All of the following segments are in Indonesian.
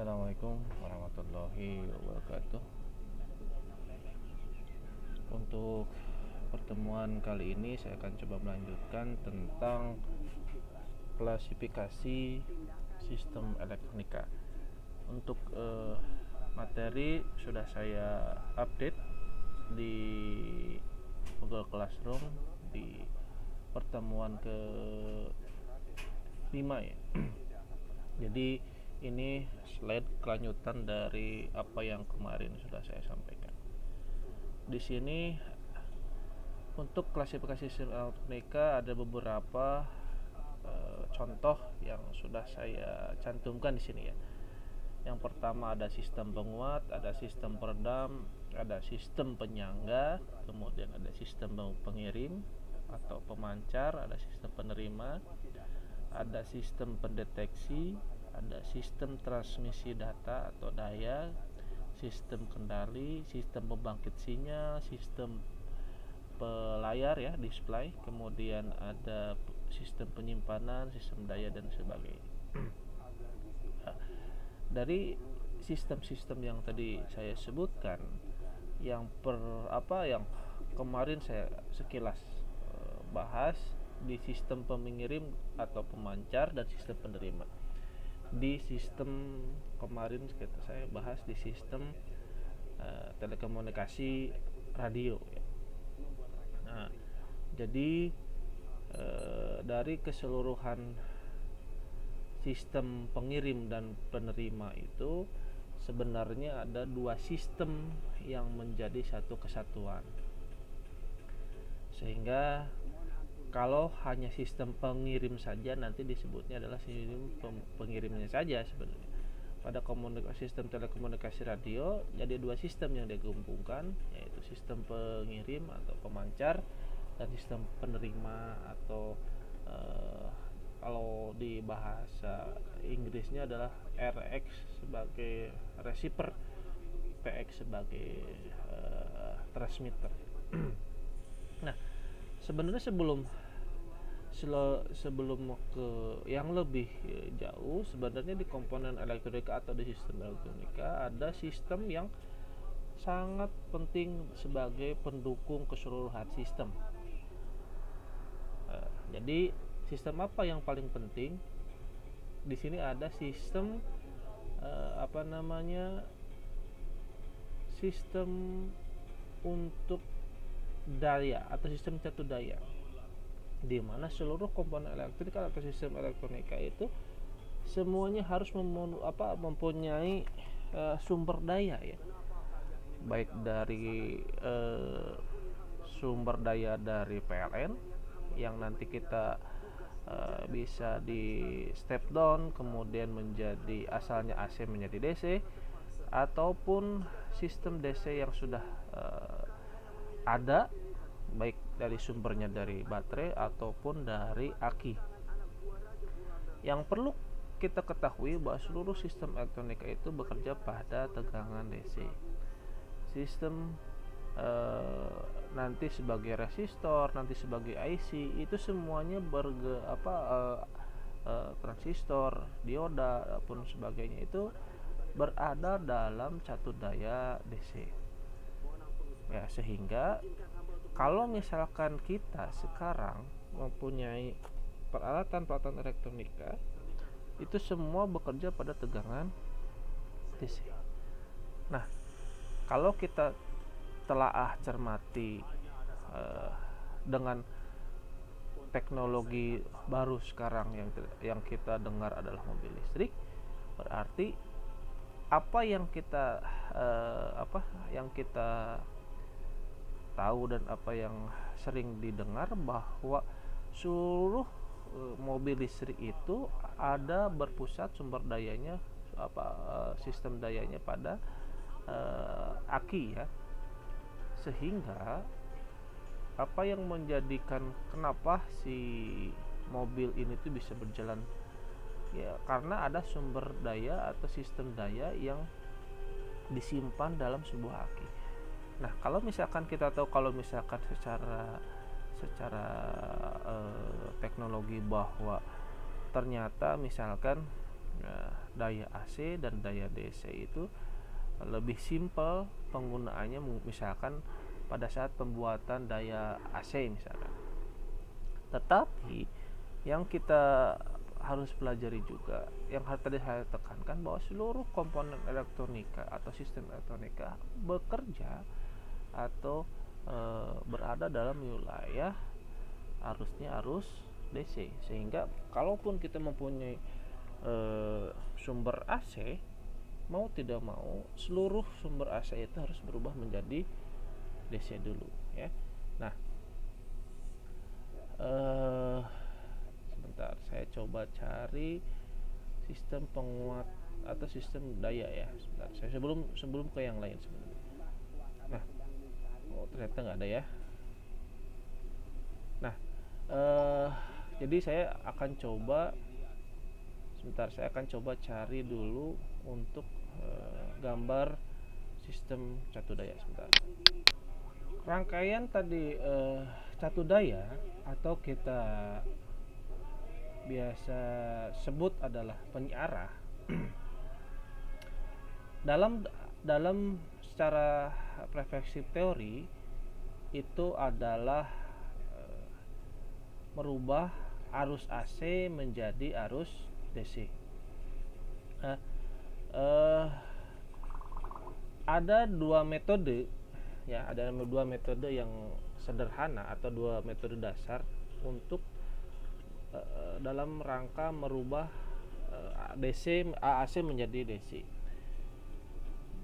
Assalamualaikum warahmatullahi wabarakatuh. Untuk pertemuan kali ini saya akan coba melanjutkan tentang klasifikasi sistem elektronika. Untuk materi sudah saya update di Google Classroom di pertemuan ke 5 ya. Jadi ini slide kelanjutan dari apa yang kemarin sudah saya sampaikan. Di sini untuk klasifikasi sistem elektronika ada beberapa contoh yang sudah saya cantumkan di sini ya. Yang pertama ada sistem penguat, ada sistem peredam, ada sistem penyangga, kemudian ada sistem pengirim atau pemancar, ada sistem penerima, ada sistem pendeteksi, ada sistem transmisi data atau daya, sistem kendali, sistem pembangkit sinyal, sistem pelayar ya, display, kemudian ada sistem penyimpanan, sistem daya dan sebagainya. Dari sistem-sistem yang tadi saya sebutkan, yang yang kemarin saya sekilas bahas di sistem pengirim atau pemancar dan sistem penerima. Di sistem kemarin saya bahas di sistem telekomunikasi radio ya. Nah, jadi dari keseluruhan sistem pengirim dan penerima itu sebenarnya ada dua sistem yang menjadi satu kesatuan, sehingga kalau hanya sistem pengirim saja nanti disebutnya adalah sistem pengirimnya saja. Sebenarnya pada sistem telekomunikasi radio jadi dua sistem yang digabungkan, yaitu sistem pengirim atau pemancar dan sistem penerima atau kalau di bahasa Inggrisnya adalah RX sebagai receiver, PX sebagai transmitter. Nah, sebenarnya sebelum ke yang lebih jauh, sebenarnya di komponen elektronika atau di sistem elektronika ada sistem yang sangat penting sebagai pendukung keseluruhan sistem. Jadi sistem apa yang paling penting? Di sini ada sistem sistem untuk daya atau sistem catur daya, di mana seluruh komponen elektronika atau sistem elektronika itu semuanya harus mempunyai sumber daya ya, baik dari sumber daya dari PLN yang nanti kita bisa di step down kemudian menjadi asalnya AC menjadi DC, ataupun sistem DC yang sudah ada baik dari sumbernya dari baterai ataupun dari aki. Yang perlu kita ketahui bahwa seluruh sistem elektronika itu bekerja pada tegangan DC. Sistem nanti sebagai resistor, nanti sebagai IC, itu semuanya transistor, dioda ataupun sebagainya itu berada dalam catur daya DC. Ya, sehingga kalau misalkan kita sekarang mempunyai peralatan elektronika, itu semua bekerja pada tegangan DC. Nah, kalau kita telaah cermati dengan teknologi baru sekarang yang kita dengar adalah mobil listrik, berarti apa yang kita tahu dan apa yang sering didengar bahwa seluruh mobil listrik itu ada berpusat sumber dayanya sistem dayanya pada aki ya, sehingga apa yang menjadikan kenapa si mobil ini tuh bisa berjalan ya, karena ada sumber daya atau sistem daya yang disimpan dalam sebuah aki. Nah, kalau misalkan kita tahu, kalau misalkan secara teknologi bahwa ternyata misalkan daya AC dan daya DC itu lebih simpel penggunaannya, misalkan pada saat pembuatan daya AC misalkan. Tetapi yang kita harus pelajari juga, yang tadi saya tekankan, bahwa seluruh komponen elektronika atau sistem elektronika bekerja atau berada dalam wilayah arusnya arus DC, sehingga kalaupun kita mempunyai sumber AC, mau tidak mau seluruh sumber AC itu harus berubah menjadi DC dulu ya. Nah, sebentar saya coba cari sistem penguat atau sistem daya ya. Sebentar, saya sebelum ke yang lain sebenarnya. Nah, ternyata nggak ada ya. Nah, jadi saya akan coba cari dulu untuk gambar sistem catu daya sebentar. Rangkaian tadi catu daya atau kita biasa sebut adalah penyiarah dalam secara refleksif teori itu adalah merubah arus AC menjadi arus DC. Ada dua metode ya, yang sederhana atau dua metode dasar untuk dalam rangka merubah AC menjadi DC,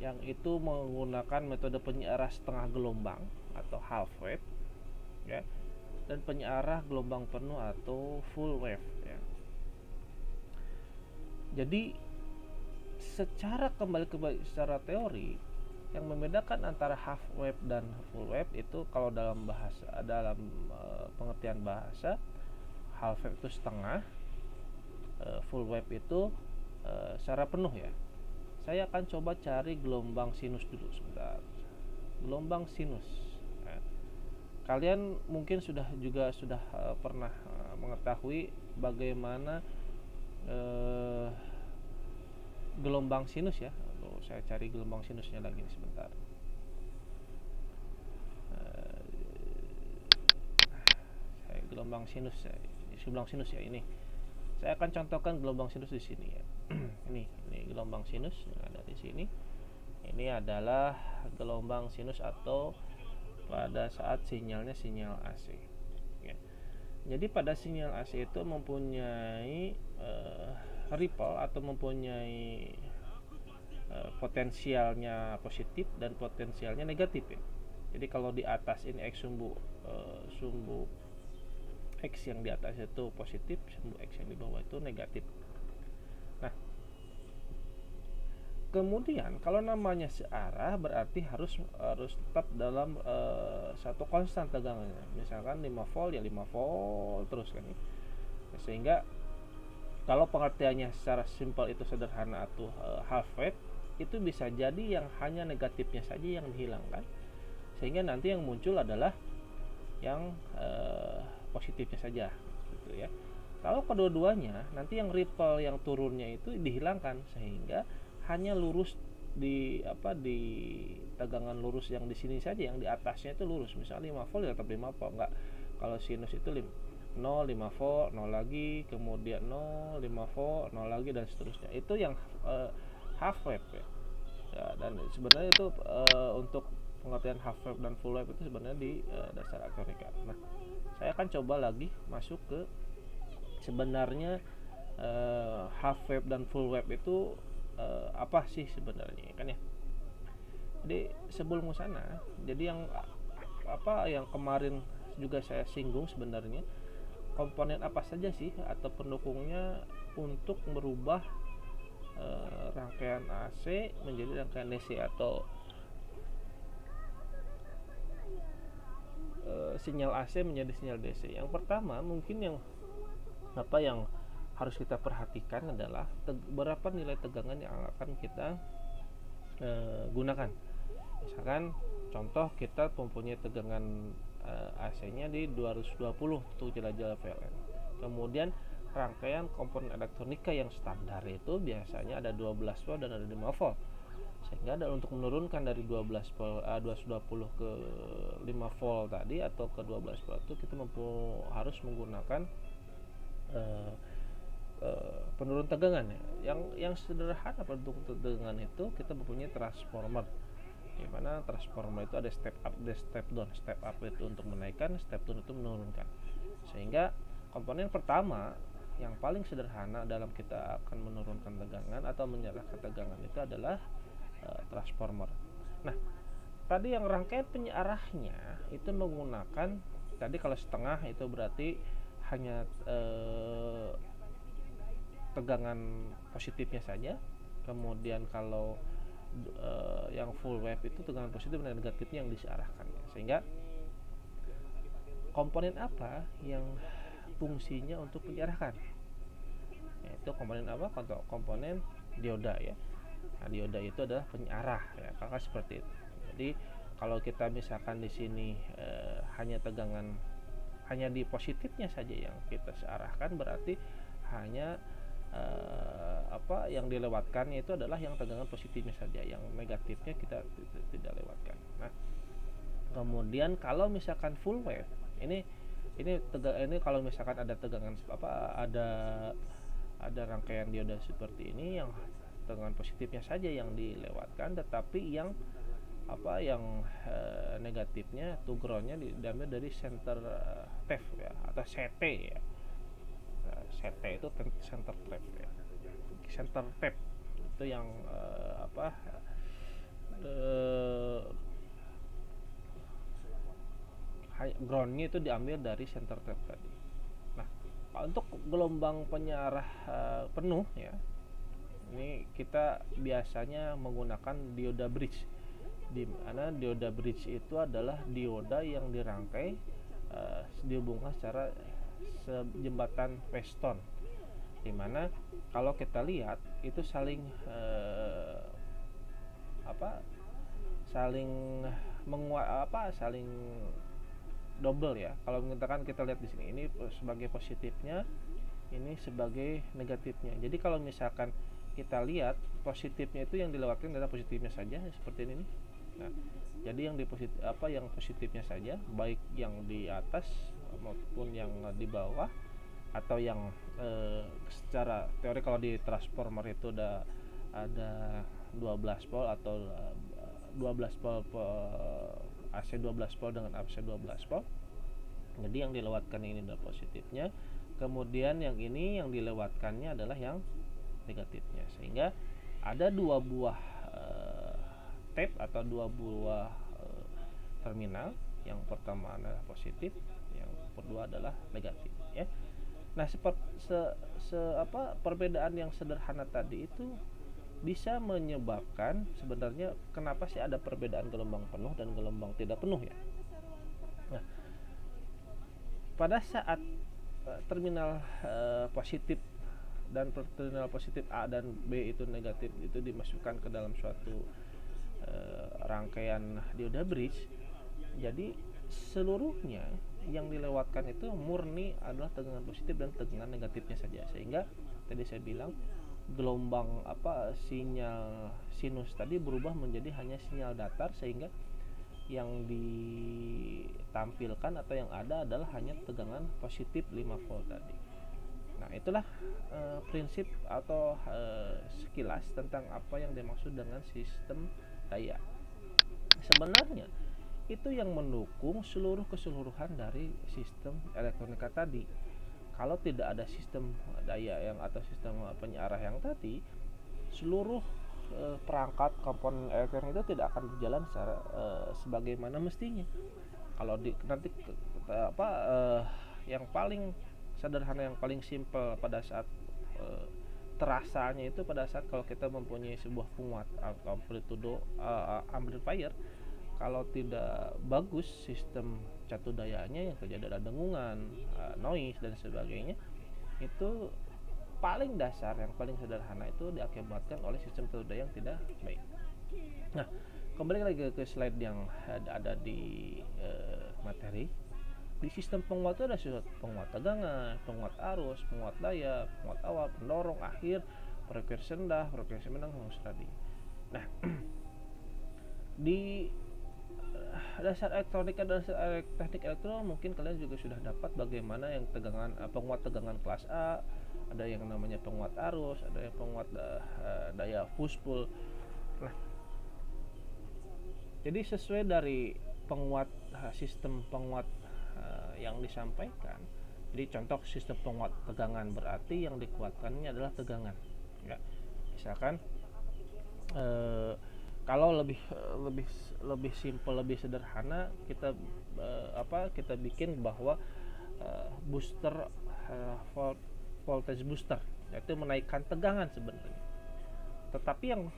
yang itu menggunakan metode penyiarah setengah gelombang atau half wave ya, dan penyiarah gelombang penuh atau full wave ya. Jadi secara teori, yang membedakan antara half wave dan full wave itu kalau dalam pengertian bahasa, half wave itu setengah, full wave itu secara penuh ya. Saya akan coba cari gelombang sinus dulu sebentar. Gelombang sinus ya. Kalian mungkin sudah pernah mengetahui bagaimana gelombang sinus ya. Saya cari gelombang sinusnya lagi sebentar. Gelombang sinus ya ini. Saya akan contohkan gelombang sinus di sini ya. ini gelombang sinus yang ada di sini. Ini adalah gelombang sinus atau pada saat sinyalnya sinyal AC ya. Jadi pada sinyal AC itu mempunyai ripple atau mempunyai potensialnya positif dan potensialnya negatif ya. Jadi kalau di atas ini X sumbu X yang di atas itu positif, sumbu X yang di bawah itu negatif. Nah, kemudian kalau namanya searah berarti harus tetap dalam satu konstan tegangannya. Misalkan 5 volt ya 5 volt terus kan ya. Sehingga kalau pengertiannya secara simpel itu sederhana atau half wave, itu bisa jadi yang hanya negatifnya saja yang dihilangkan, sehingga nanti yang muncul adalah yang positifnya saja gitu ya. Kalau kedua-duanya, nanti yang ripple yang turunnya itu dihilangkan, sehingga hanya lurus di tegangan lurus yang di sini saja, yang di atasnya itu lurus. Misalnya 5 volt ya tetap 5 volt, enggak. Kalau sinus itu 0, 5 volt, 0 lagi, kemudian 0, 5 volt, 0 lagi, dan seterusnya. Itu yang half wave ya. Dan sebenarnya itu untuk pengertian half wave dan full wave itu sebenarnya di dasar elektronika. Nah, saya akan coba lagi masuk ke sebenarnya half wave dan full wave itu apa sih sebenarnya kan ya. Jadi sebelum ke sana, jadi yang kemarin juga saya singgung, sebenarnya komponen apa saja sih atau pendukungnya untuk merubah rangkaian AC menjadi rangkaian DC atau sinyal AC menjadi sinyal DC. Yang pertama mungkin yang harus kita perhatikan adalah berapa nilai tegangan yang akan kita gunakan. Misalkan contoh kita mempunyai tegangan AC-nya di 220 untuk jelajah PLN. Kemudian rangkaian komponen elektronika yang standar itu biasanya ada 12 volt dan ada 5 volt. Sehingga untuk menurunkan dari 12 volt 220 ke 5 volt tadi atau ke 12 volt itu kita harus menggunakan penurun tegangan ya. Yang sederhana untuk tegangan itu kita mempunyai transformer, di mana transformer itu ada step up, ada step down. Step up itu untuk menaikkan, step down itu menurunkan. Sehingga komponen pertama yang paling sederhana dalam kita akan menurunkan tegangan atau menyalahkan tegangan itu adalah transformer. Nah, tadi yang rangkaian penyarahnya itu menggunakan, tadi kalau setengah itu berarti hanya tegangan positifnya saja. Kemudian kalau yang full wave itu tegangan positif dan negatifnya yang diarahkan. Sehingga komponen apa yang fungsinya untuk menyarahkan? Yaitu komponen apa? Komponen dioda ya. Nah, dioda itu adalah penyarah ya, kakak seperti itu. Jadi kalau kita misalkan di sini hanya tegangan hanya di positifnya saja yang kita arahkan, berarti hanya yang dilewatkan itu adalah yang tegangan positifnya saja, yang negatifnya kita tidak lewatkan. Nah, kemudian kalau misalkan full wave ini kalau misalkan ada tegangan ada rangkaian dioda seperti ini yang tegangan positifnya saja yang dilewatkan, tetapi yang negatifnya to ground-nya diambil dari center tap ya, atau CT ya. CT itu center tap ya. Center tap itu yang ground-nya itu diambil dari center tap tadi. Nah, untuk gelombang penyarah penuh ya, ini kita biasanya menggunakan dioda bridge, di mana dioda bridge itu adalah dioda yang dirangkai dihubungkan secara jembatan Weston, di mana kalau kita lihat itu saling saling double ya. Kalau kita lihat di sini, ini sebagai positifnya, ini sebagai negatifnya. Jadi kalau misalkan kita lihat positifnya itu yang dilewatkan adalah positifnya saja seperti ini. Nah, jadi yang yang positifnya saja, baik yang di atas maupun yang di bawah, atau yang secara teori kalau di transformer itu ada 12 volt atau 12 volt AC 12 volt dengan AC 12 volt. Jadi yang dilewatkan ini adalah positifnya, kemudian yang ini yang dilewatkannya adalah yang negatifnya. Sehingga ada dua buah tap atau dua buah terminal. Yang pertama adalah positif, yang kedua adalah negatif ya. Nah, perbedaan yang sederhana tadi itu bisa menyebabkan sebenarnya kenapa sih ada perbedaan gelombang penuh dan gelombang tidak penuh ya. Nah, pada saat terminal positif dan terminal positif A dan B itu negatif itu dimasukkan ke dalam suatu rangkaian dioda bridge, jadi seluruhnya yang dilewatkan itu murni adalah tegangan positif dan tegangan negatifnya saja. Sehingga tadi saya bilang gelombang sinyal sinus tadi berubah menjadi hanya sinyal datar, sehingga yang ditampilkan atau yang ada adalah hanya tegangan positif 5 volt tadi. Nah, itulah prinsip atau sekilas tentang apa yang dimaksud dengan sistem daya. Sebenarnya itu yang mendukung keseluruhan dari sistem elektronika tadi. Kalau tidak ada sistem daya yang atau sistem penyarah yang tadi, seluruh perangkat komponen elektronik itu tidak akan berjalan secara sebagaimana mestinya. Kalau nanti yang paling sederhana, yang paling simpel pada saat terasanya itu pada saat kalau kita mempunyai sebuah penguat atau amplifier, kalau tidak bagus sistem catu dayanya, yang terjadi adalah dengungan, noise dan sebagainya. Itu paling dasar, yang paling sederhana itu diakibatkan oleh sistem catu daya yang tidak baik. Nah, kembali lagi ke slide yang ada di materi. Di sistem penguat itu ada penguat tegangan, penguat arus, penguat daya, penguat awal, pendorong, akhir, frekuensi rendah, frekuensi menengah, frekuensi tadi. Nah, di dasar elektronika dan dasar teknik elektro mungkin kalian juga sudah dapat bagaimana yang tegangan penguat tegangan kelas A, ada yang namanya penguat arus, ada yang penguat daya push pull. Nah, jadi sesuai dari penguat sistem penguat yang disampaikan. Jadi contoh sistem penguat tegangan berarti yang dikuatkannya adalah tegangan. Ya, misalkan kalau lebih simple, lebih sederhana, kita bikin bahwa booster voltage booster, yaitu menaikkan tegangan sebenarnya. Tetapi yang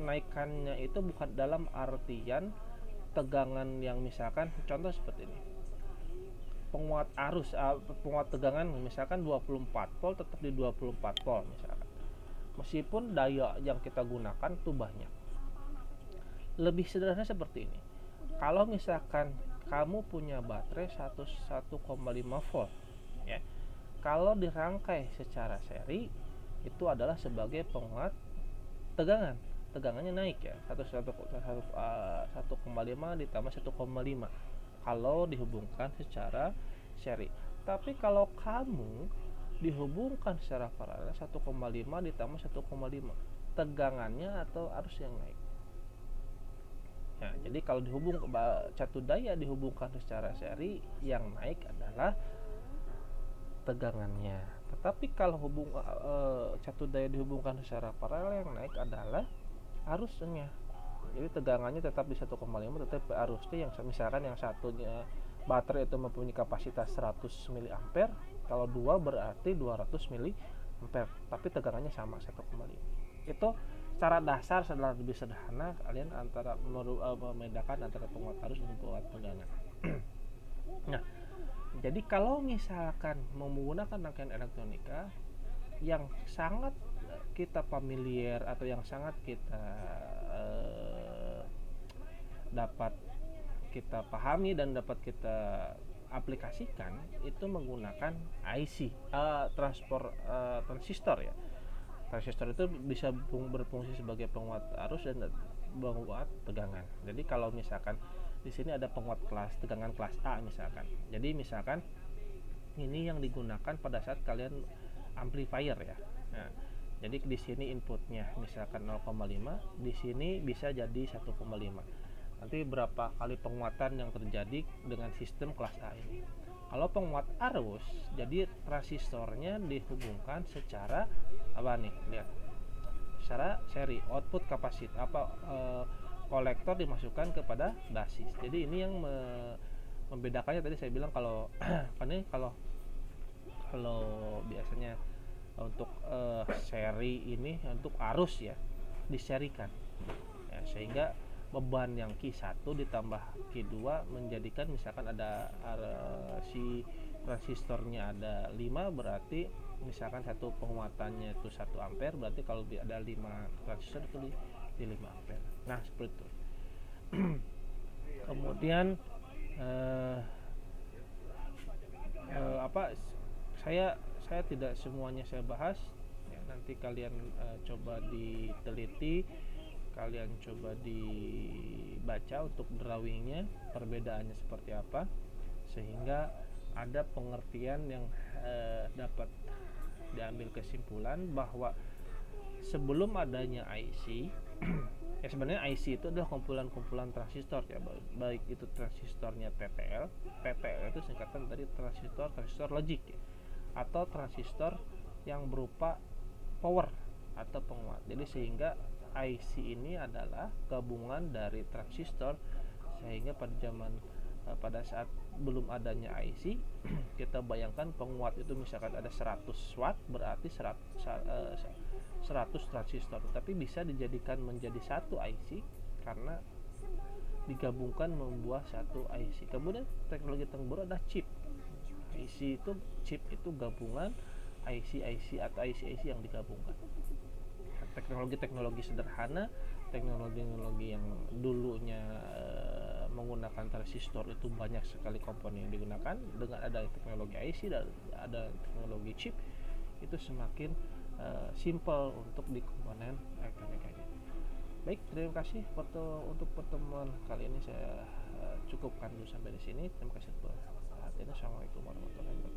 naikannya itu bukan dalam artian tegangan yang misalkan contoh seperti ini. Penguat arus, penguat tegangan misalkan 24 volt tetap di 24 volt misalkan. Meskipun daya yang kita gunakan itu banyak. Lebih sederhana seperti ini. Kalau misalkan kamu punya baterai 1,5 volt ya. Kalau dirangkai secara seri itu adalah sebagai penguat tegangan. Tegangannya naik ya. 1,5 ditambah 1,5 kalau dihubungkan secara seri. Tapi kalau kamu dihubungkan secara paralel 1,5 ditambah 1,5, tegangannya atau arus yang naik. Nah, jadi kalau dihubung satu daya dihubungkan secara seri, yang naik adalah tegangannya. Tetapi kalau satu daya dihubungkan secara paralel, yang naik adalah arusnya. Jadi tegangannya tetap di 1,5, tetapi arusnya yang misalkan yang satunya baterai itu mempunyai kapasitas 100 mA, kalau dua berarti 200 mA, tapi tegangannya sama 1,5. Itu secara dasar setelah lebih sederhana kalian antara membedakan antara penguat arus dan penguat tegangan. Nah, jadi kalau misalkan menggunakan rangkaian elektronika yang sangat kita familiar atau yang sangat kita dapat kita pahami dan dapat kita aplikasikan itu menggunakan IC, transistor ya. Transistor itu bisa berfungsi sebagai penguat arus dan penguat tegangan. Jadi kalau misalkan di sini ada penguat tegangan kelas A misalkan. Jadi misalkan ini yang digunakan pada saat kalian amplifier ya. Nah, jadi di sini inputnya misalkan 0,5, di sini bisa jadi 1,5. Nanti berapa kali penguatan yang terjadi dengan sistem kelas A ini. Kalau penguat arus, jadi transistornya dihubungkan secara lihat, secara seri, output kapasitor kolektor dimasukkan kepada basis. Jadi ini yang membedakannya tadi saya bilang kalau kalau biasanya untuk seri ini untuk arus ya diserikan ya, sehingga beban yang Q1 ditambah Q2 menjadikan misalkan ada si transistornya ada 5, berarti misalkan satu penguatannya itu 1 ampere, berarti kalau ada 5 transistor itu di 5 ampere. Nah, seperti itu. Kemudian saya tidak semuanya saya bahas ya, nanti kalian coba diteliti, kalian coba dibaca untuk drawingnya perbedaannya seperti apa, sehingga ada pengertian yang dapat diambil kesimpulan bahwa sebelum adanya IC ya sebenarnya IC itu adalah kumpulan-kumpulan transistor ya, baik itu transistornya TTL itu singkatan dari transistor logik ya, atau transistor yang berupa power atau penguat. Jadi sehingga IC ini adalah gabungan dari transistor, sehingga pada saat belum adanya IC kita bayangkan penguat itu misalkan ada 100 watt, berarti 100 transistor, tapi bisa dijadikan menjadi satu IC karena digabungkan membuat satu IC. Kemudian teknologi terbaru ada chip. Chip itu gabungan IC atau IC yang digabungkan. Teknologi sederhana, teknologi yang dulunya menggunakan transistor itu banyak sekali komponen yang digunakan. Dengan ada teknologi IC dan ada teknologi chip, itu semakin simple untuk di komponen elektronikanya. Baik, terima kasih untuk pertemuan kali ini. Saya cukupkan dulu sampai di sini. Terima kasih atas perhatiannya. Assalamualaikum warahmatullahi wabarakatuh.